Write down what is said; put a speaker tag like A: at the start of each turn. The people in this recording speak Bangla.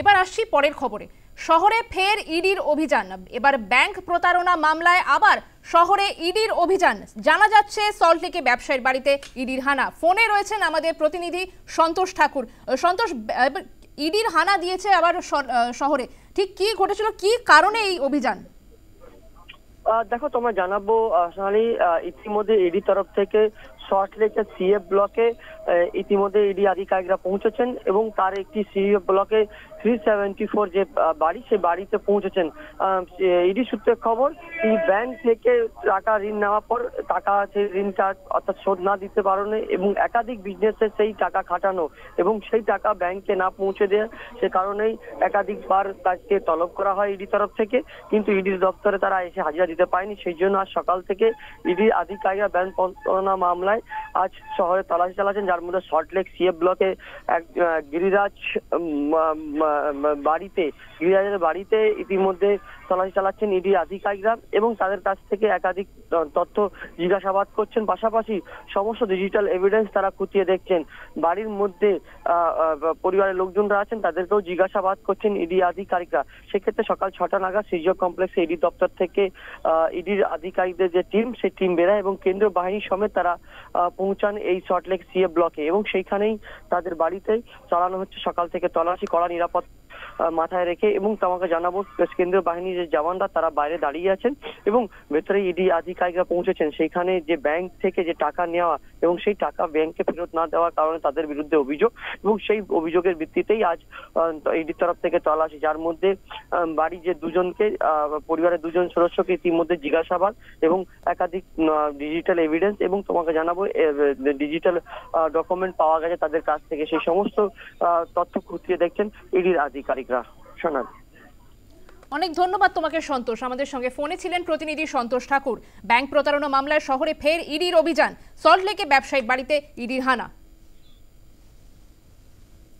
A: এবার আসছি পরের খবরে। শহরে ফের ইডির অভিযান। এবার ব্যাংক প্রতারণা মামলায় আবার শহরে ইডির অভিযান। জানা যাচ্ছে সল্টলেকে ব্যবসায়ীর বাড়িতে ইডির হানা। ফোনে রয়েছেন আমাদের প্রতিনিধি সন্তোষ ঠাকুর। সন্তোষ, ইডির হানা দিয়েছে আবার শহরে, ঠিক কি ঘটেছিল, কি কারণে এই অভিযান?
B: দেখো, তোমায় জানাবো সোনালী, ইতিমধ্যে ইডি তরফ থেকে সল্টলেকের সিএফ ব্লকে ইতিমধ্যে ইডি আধিকারিকরা পৌঁছেছেন এবং তার একটি সিএফ ব্লকে 374 যে বাড়ি, সেই বাড়িতে পৌঁছেছেন। ইডি সূত্রে খবর, এই ব্যাংক থেকে টাকা ঋণ নেওয়ার পর টাকা সেই ঋণটা অর্থাৎ শোধ না দিতে পারলে এবং একাধিক বিজনেসে সেই টাকা খাটানো এবং সেই টাকা ব্যাংকে না পৌঁছে দেওয়া, সে কারণেই একাধিকবার তাকে তলব করা হয় ইডি তরফ থেকে, কিন্তু ইডির দপ্তরে তারা এসে হাজিরা দিতে পারেনি। সেই জন্য আজ সকাল থেকে ইডি আধিকারিকরা ব্যাংক প্রতারণা মামলায় আজ শহরে তল্লাশি চালাচ্ছেন, যার মধ্যে সল্টলেক সিএফ ব্লকে এক গিরিরাজের বাড়িতে ইতিমধ্যে তল্লাশি চালাচ্ছেন ইডি আধিকারিকরা এবং তাদের কাছ থেকে একাধিক তথ্য জিজ্ঞাসাবাদ করছেন। পাশাপাশি সমস্ত ডিজিটাল এভিডেন্স তারা খতিয়ে দেখছেন। বাড়ির মধ্যে পরিবারের লোকজনরা আছেন, তাদেরকেও জিজ্ঞাসাবাদ করছেন ইডি আধিকারিকরা। সেক্ষেত্রে সকাল 6টা নাগাদ সিজিও কমপ্লেক্সে ইডি দপ্তর থেকে ইডির আধিকারিকদের যে টিম, সেই টিম বেরায় এবং কেন্দ্রীয় বাহিনী সমেত তারা পৌঁছান এই সল্টলেক সিএফ ব্লকে এবং সেইখানেই তাদের বাড়িতেই চালানো হচ্ছে সকাল থেকে তল্লাশি, কড়া নিরাপত্তা মাথায় রেখে। এবং তোমাকে জানাবো, কেন্দ্রীয় বাহিনীর যে জওয়ানরা তারা বাইরে দাঁড়িয়ে আছেন এবং ভেতরে ইডি আধিকারিকরা পৌঁছেছেন। সেইখানে যে ব্যাংক থেকে যে টাকা নেওয়া এবং সেই টাকা ব্যাংকে ফেরত না দেওয়ার কারণে তাদের বিরুদ্ধে অভিযোগ এবং সেই অভিযোগের ভিত্তিতেই আজ ইডির তরফ থেকে তল্লাশি, যার মধ্যে বাড়ির যে দুজনকে, পরিবারের দুজন সদস্যকে ইতিমধ্যে জিজ্ঞাসাবাদ এবং একাধিক ডিজিটাল এভিডেন্স এবং তোমাকে জানাবো ডিজিটাল ডকুমেন্ট পাওয়া গেছে তাদের কাছ থেকে। সেই সমস্ত তথ্য খতিয়ে দেখছেন ইডির আধিকারিকরা। শোনান।
A: অনেক ধন্যবাদ তোমাকে সন্তোষ। আমাদের সঙ্গে ফোনে ছিলেন প্রতিনিধি সন্তোষ ঠাকুর। ব্যাংক প্রতারণা মামলায় শহরে ফের ইডির অভিযান। সল্টলেকে ব্যবসায়ীর বাড়িতে ইডির হানা।